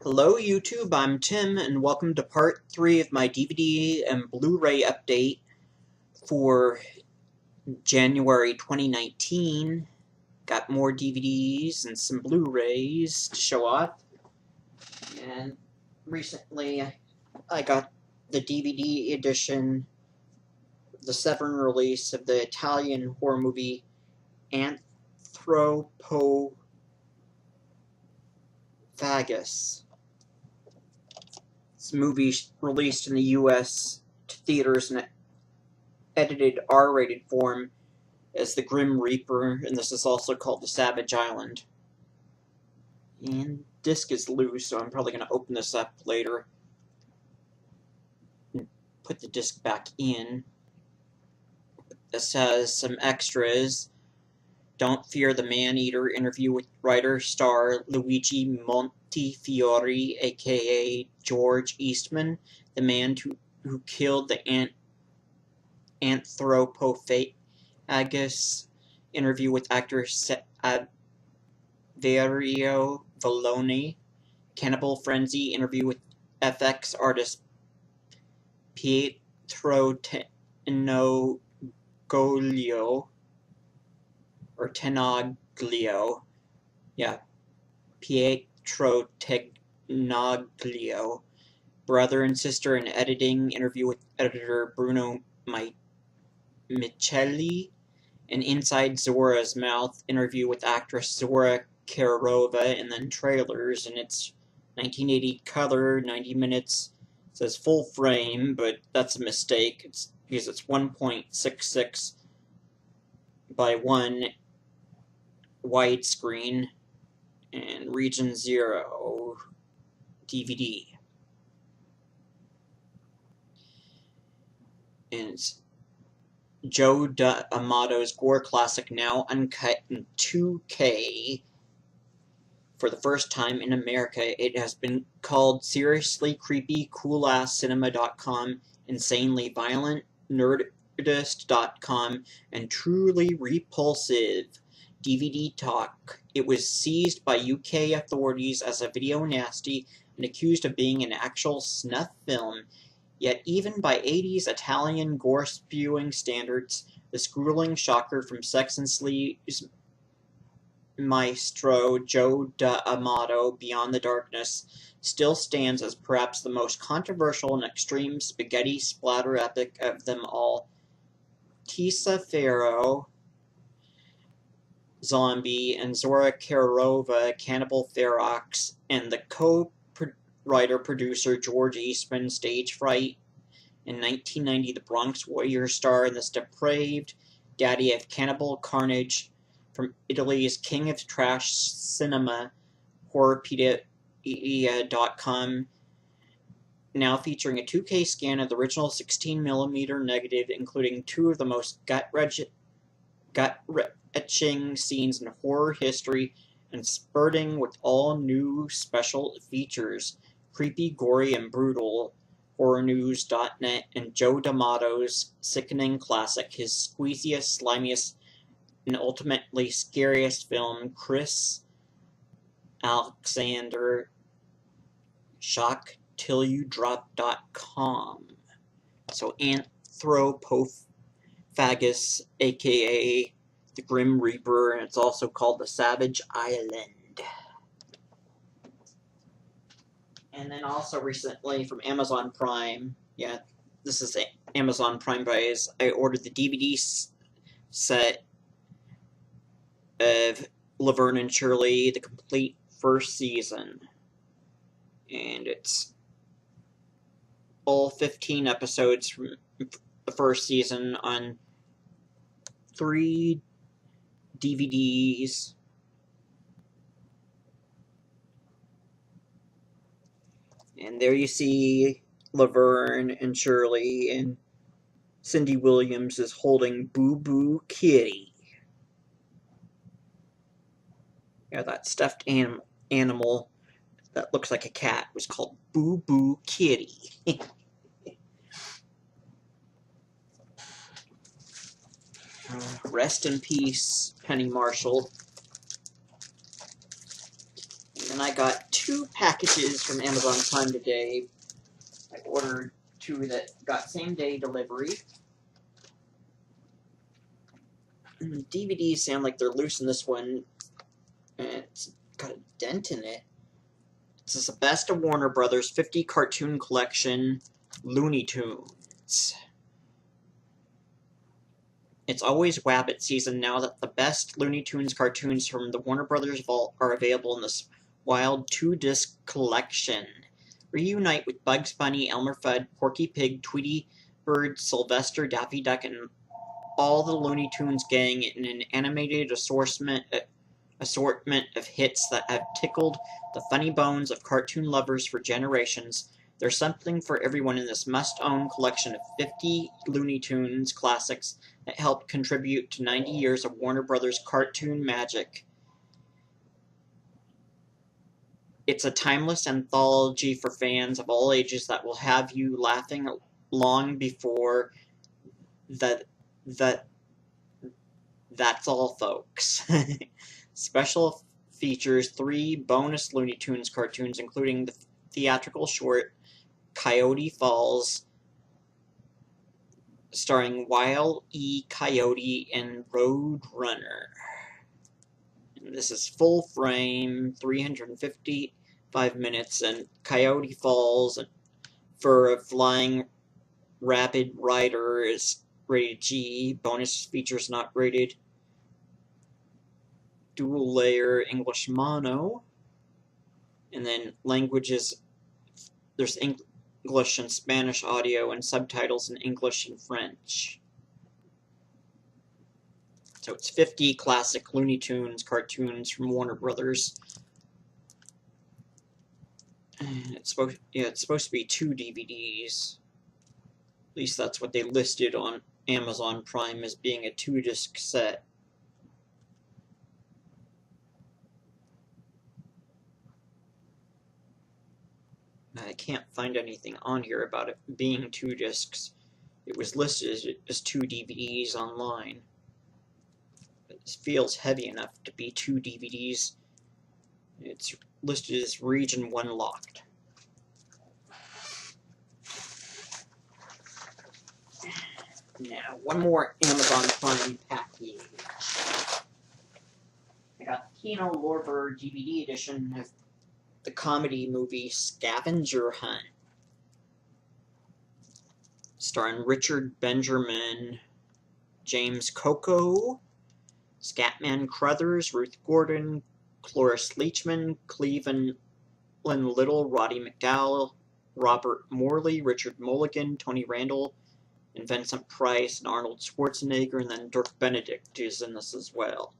Hello YouTube, I'm Tim, and welcome to part 3 of my DVD and Blu-ray update for January 2019. Got more DVDs and some Blu-rays to show off. And recently I got the DVD edition, the 7 release of the Italian horror movie Anthropophagus. This movie released in the U.S. to theaters in an edited R-rated form as the Grim Reaper, and this is also called the Savage Island. And disc is loose, so I'm probably going to open this up later and put the disc back in. This has some extras. Don't Fear the Man-Eater interview with writer-star Luigi Montefiore, aka George Eastman, the man who killed the Anthropophagus, interview with actor Verio Vallone, Cannibal Frenzy, interview with FX artist Pietro Tenoglio, or Tenoglio, yeah, Pietro Tenoglio, brother and sister in editing, interview with editor Bruno Micheli, an Inside Zora's Mouth, interview with actress Zora Karova, and then trailers, and it's 1980 color, 90 minutes. It says full frame, but that's a mistake. It's because it's 1.66 by 1 widescreen and Region 0 DVD. And it's Joe D'Amato's gore classic, now uncut in 2K for the first time in America. It has been called seriously creepy, coolasscinema.com, insanely violent, nerdist.com, and truly repulsive DVD Talk. It was seized by UK authorities as a video nasty and accused of being an actual snuff film. Yet even by 80s Italian gore-spewing standards, the grueling shocker from Sex and Sleeve's maestro Joe D'Amato, Beyond the Darkness, still stands as perhaps the most controversial and extreme spaghetti splatter epic of them all. Tisa Farrow, Zombie, and Zora Karova, Cannibal Ferox, and the co-writer-producer George Eastman, Stage Fright. In 1990, the Bronx Warrior star in this depraved daddy of cannibal carnage from Italy's King of Trash Cinema, Horrorpedia.com, now featuring a 2K scan of the original 16mm negative, including 2 of the most gut-wrenching scenes in horror history, and spurting with all new special features. Creepy, gory, and brutal. HorrorNews.net, and Joe D'Amato's sickening classic, his squeeziest, slimiest, and ultimately scariest film, Chris Alexander, ShockTillYouDrop.com. So Anthropophagus, aka the Grim Reaper, and it's also called the Savage Island. And then also recently from Amazon Prime, yeah, this is Amazon Prime buys, I ordered the DVD set of Laverne and Shirley, the complete first season. And it's all 15 episodes from the first season on 3 DVDs. And there you see Laverne and Shirley, and Cindy Williams is holding Boo Boo Kitty. Yeah, that stuffed animal that looks like a cat was called Boo Boo Kitty. Rest in peace, Penny Marshall. And I got 2 packages from Amazon Prime today. I ordered 2 that got same-day delivery. DVDs sound like they're loose in this one. And it's got a dent in it. It's the Best of Warner Brothers 50 Cartoon Collection Looney Tunes. It's always Wabbit season now that the best Looney Tunes cartoons from the Warner Brothers vault are available in this wild 2-disc collection. Reunite with Bugs Bunny, Elmer Fudd, Porky Pig, Tweety Bird, Sylvester, Daffy Duck, and all the Looney Tunes gang in an animated assortment of hits that have tickled the funny bones of cartoon lovers for generations. There's something for everyone in this must-own collection of 50 Looney Tunes classics that helped contribute to 90 years of Warner Brothers cartoon magic. It's a timeless anthology for fans of all ages that will have you laughing long before that's all, folks. Special features 3 bonus Looney Tunes cartoons, including the theatrical short Coyote Falls, starring Wile E. Coyote and Roadrunner. And this is full frame, 355 minutes, and Coyote Falls for a Flying Rapid Rider is rated G. Bonus features not rated. Dual layer English mono. And then languages, there's English and Spanish audio and subtitles in English and French. So it's 50 classic Looney Tunes cartoons from Warner Brothers. And it's supposed to be 2 DVDs. At least that's what they listed on Amazon Prime as being a 2-disc set. I can't find anything on here about it being 2 discs. It was listed as 2 DVDs online. But this feels heavy enough to be 2 DVDs. It's listed as Region 1 locked. Now, one more Amazon Prime package. I got Kino Lorber DVD edition of the comedy movie Scavenger Hunt, starring Richard Benjamin, James Coco, Scatman Crothers, Ruth Gordon, Cloris Leachman, Cleveland Little, Roddy McDowell, Robert Morley, Richard Mulligan, Tony Randall, and Vincent Price, and Arnold Schwarzenegger, and then Dirk Benedict is in this as well.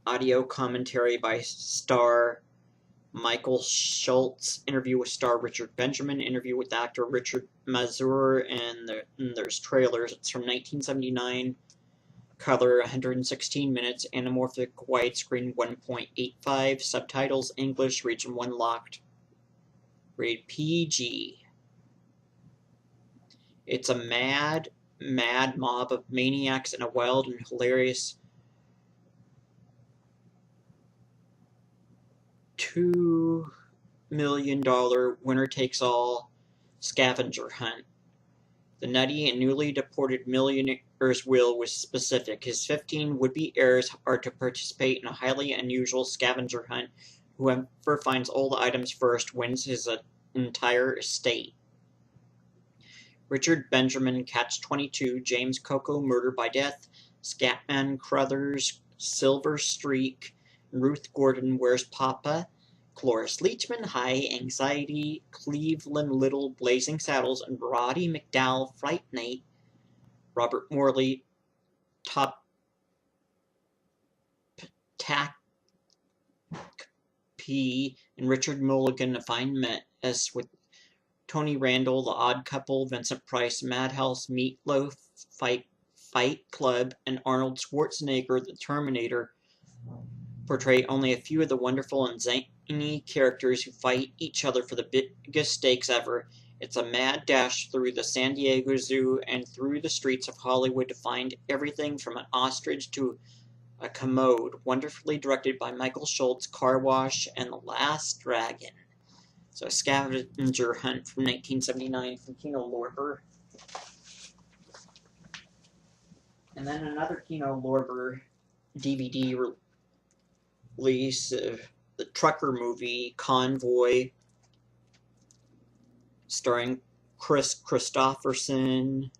Audio commentary by star Michael Schultz, interview with star Richard Benjamin, interview with actor Richard Mazur, and there's trailers. It's from 1979, color 116 minutes, anamorphic widescreen 1.85, subtitles English, Region 1 locked, rated PG. It's a mad mob of maniacs in a wild and hilarious $2 million winner-takes-all scavenger hunt. The nutty and newly deported millionaire's will was specific. His 15 would-be heirs are to participate in a highly unusual scavenger hunt. Whoever finds all the items first wins his entire estate. Richard Benjamin, Catch-22, James Coco, Murder by Death, Scatman Crothers, Silver Streak, Ruth Gordon, Where's Papa, Cloris Leachman, High Anxiety, Cleveland Little, Blazing Saddles, and Roddy McDowell, Fright Night, Robert Morley, Top Tack P, and Richard Mulligan, A Fine Mess, with Tony Randall, The Odd Couple, Vincent Price, Madhouse, Meatloaf, Fight Club, and Arnold Schwarzenegger, The Terminator, portray only a few of the wonderful and zany characters who fight each other for the biggest stakes ever. It's a mad dash through the San Diego Zoo and through the streets of Hollywood to find everything from an ostrich to A Commode, wonderfully directed by Michael Schultz, Car Wash, and The Last Dragon. So a scavenger hunt from 1979 from Kino Lorber. And then another Kino Lorber DVD release of the trucker movie, Convoy, starring Chris Christopherson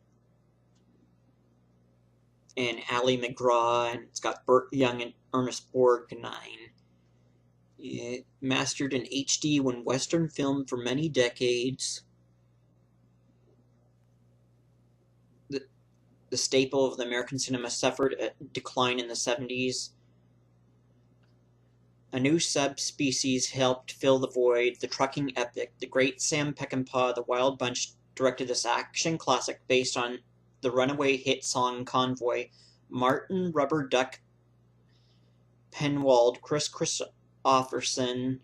and Ali MacGraw, and it's got Burt Young and Ernest Borgnine. It mastered in HD when Western film for many decades. The staple of the American cinema suffered a decline in the 70s. A new subspecies helped fill the void. The trucking epic, the great Sam Peckinpah, The Wild Bunch, directed this action classic based on the runaway hit song Convoy. Martin Rubber Duck Penwald, Chris Christopherson,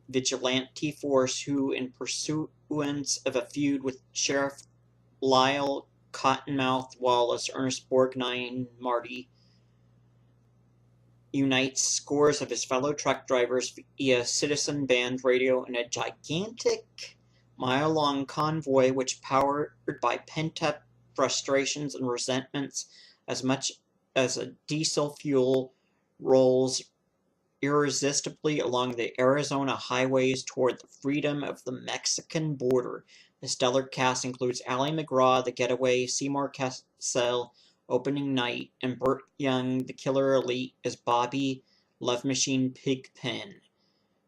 vigilante force who, in pursuance of a feud with Sheriff Lyle Cottonmouth Wallace, Ernest Borgnine Marty, unites scores of his fellow truck drivers via citizen band radio in a gigantic mile-long convoy which, powered by pent-up frustrations and resentments as much as a diesel fuel, rolls irresistibly along the Arizona highways toward the freedom of the Mexican border. The stellar cast includes Ali MacGraw, The Getaway, Seymour Cassell, Opening Night, and Burt Young, the Killer Elite, as Bobby, Love Machine Pigpen.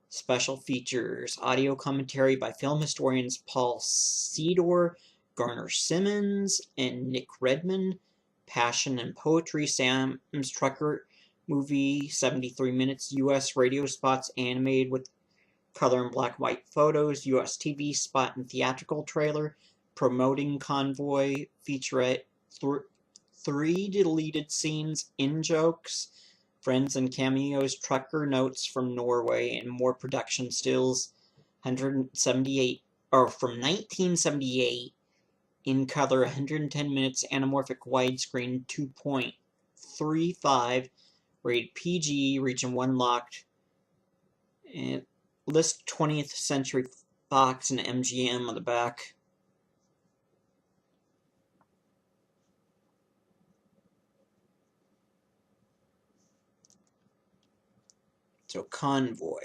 Special features, audio commentary by film historians Paul Sedor, Garner Simmons, and Nick Redman. Passion and Poetry, Sam's Trucker movie, 73 minutes, U.S. radio spots animated with color and black and white photos, U.S. TV spot and theatrical trailer, promoting Convoy, featurette, 3 deleted scenes, in-jokes, friends and cameos, trucker notes from Norway, and more production stills. 178, or from 1978, in color, 110 minutes, anamorphic widescreen, 2.35, rated PG, region 1 locked, and list 20th Century Fox and MGM on the back. So Convoy.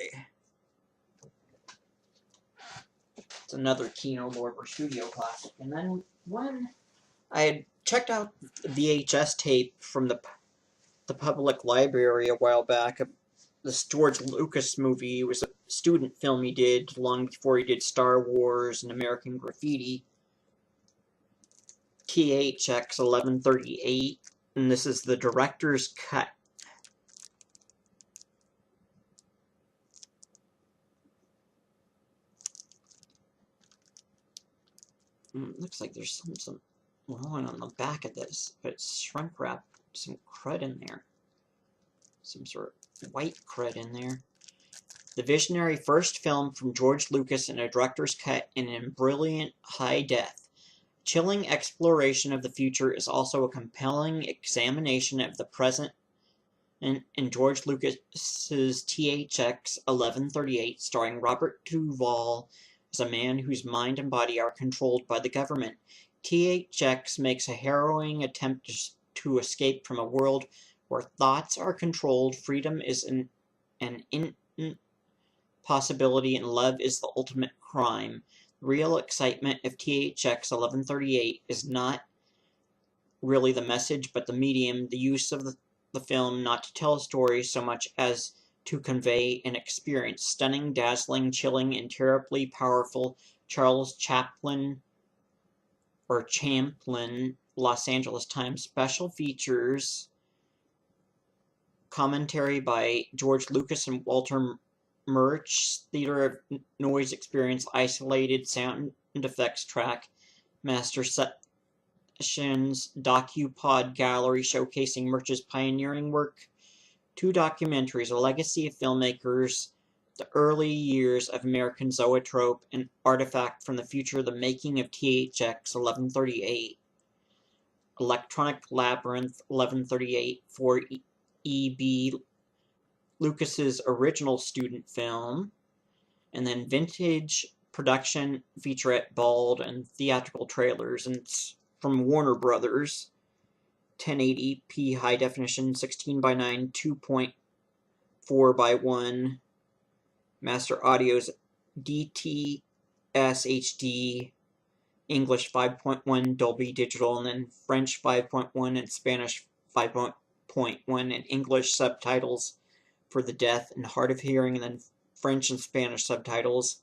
It's another Kino Lorber studio classic. And then when I had checked out the VHS tape from the public library a while back, this George Lucas movie, was a student film he did long before he did Star Wars and American Graffiti. THX 1138, and this is the director's cut. Looks like there's some rolling on the back of this, but it's shrink wrapped, some crud in there. Some sort of white crud in there. The visionary first film from George Lucas in a director's cut and in brilliant high def. Chilling exploration of the future is also a compelling examination of the present in George Lucas's THX 1138, starring Robert Duvall as a man whose mind and body are controlled by the government. THX makes a harrowing attempt to escape from a world where thoughts are controlled, freedom is an impossibility, and love is the ultimate crime. The real excitement of THX 1138 is not really the message, but the medium, the use of the film not to tell a story so much as to convey an experience. Stunning, dazzling, chilling, and terribly powerful. Charles Chaplin, Los Angeles Times. Special features, commentary by George Lucas and Walter Murch, theater of noise experience, isolated sound effects track, master sessions, docu-pod gallery showcasing Murch's pioneering work, 2 documentaries, a legacy of filmmakers, the early years of American zoetrope, an artifact from the future, the making of THX 1138. Electronic Labyrinth 1138 for E.B. Lucas's original student film, and then Vintage Production Featurette Bald and theatrical trailers, and it's from Warner Brothers. 1080p high definition, 16:9, 2.4:1. Master Audio's DTS HD, English 5.1 Dolby Digital, and then French 5.1 and Spanish 5.1, and English subtitles for the deaf and hard of hearing, and then French and Spanish subtitles.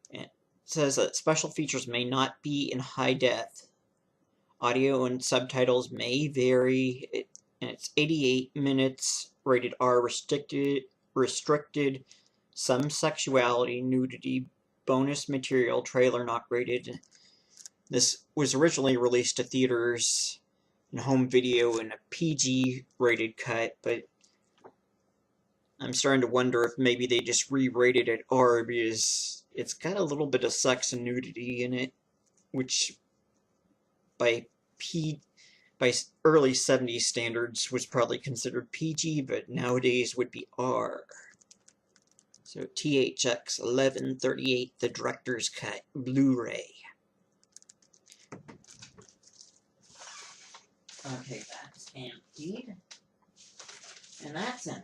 It says that special features may not be in high def. Audio and subtitles may vary, and it's 88 minutes, rated R, restricted, some sexuality, nudity, bonus material, trailer not rated. This was originally released to theaters and home video in a PG rated cut, but I'm starting to wonder if maybe they just re-rated it R because it's got a little bit of sex and nudity in it, which by early 70s standards was probably considered PG, but nowadays would be R. So THX 1138, the director's cut, Blu-ray. Okay, that's emptied. And that's emptied.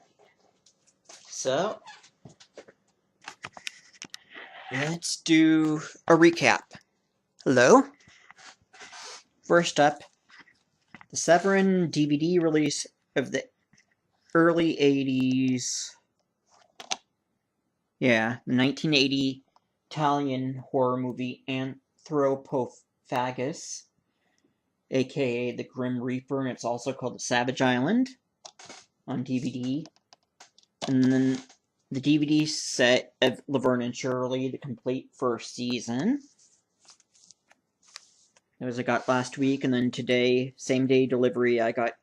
So, let's do a recap. Hello? First up, the Severin DVD release of the early 80s. Yeah, the 1980 Italian horror movie Anthropophagus, aka The Grim Reaper, and it's also called The Savage Island, on DVD. And then the DVD set of Laverne and Shirley, the complete first season. That was I got last week, and then today, same day delivery, I got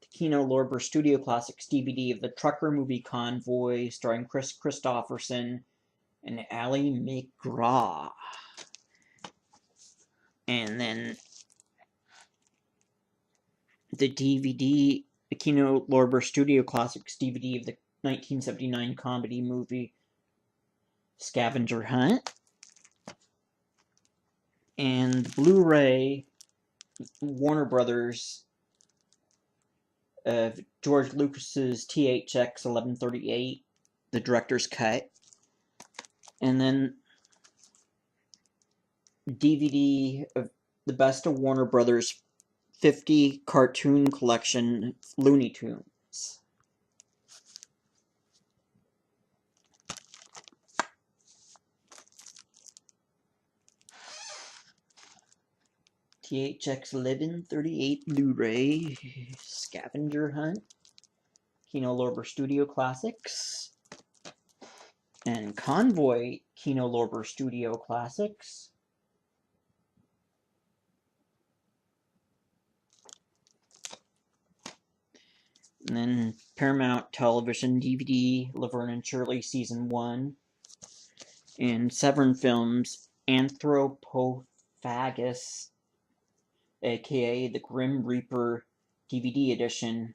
the Kino Lorber Studio Classics DVD of the Trucker Movie Convoy, starring Chris Christopherson and Ali McGraw. And then the DVD, the Kino Lorber Studio Classics DVD of the 1979 comedy movie Scavenger Hunt. And Blu-ray, Warner Brothers, of George Lucas's THX 1138, the director's cut. And then DVD of the best of Warner Brothers 50 cartoon collection Looney Tunes. THX 1138 Blu-ray, Scavenger Hunt, Kino Lorber Studio Classics, and Convoy Kino Lorber Studio Classics. And then Paramount Television DVD, Laverne and Shirley Season 1, and Severin Films Anthropophagus, aka The Grim Reaper DVD edition.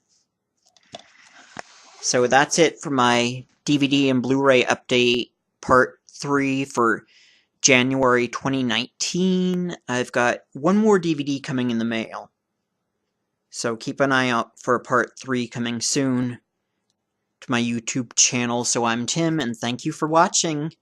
So that's it for my DVD and Blu-ray update part 3 for January 2019. I've got one more DVD coming in the mail. So keep an eye out for part 3 coming soon to my YouTube channel. So I'm Tim, and thank you for watching.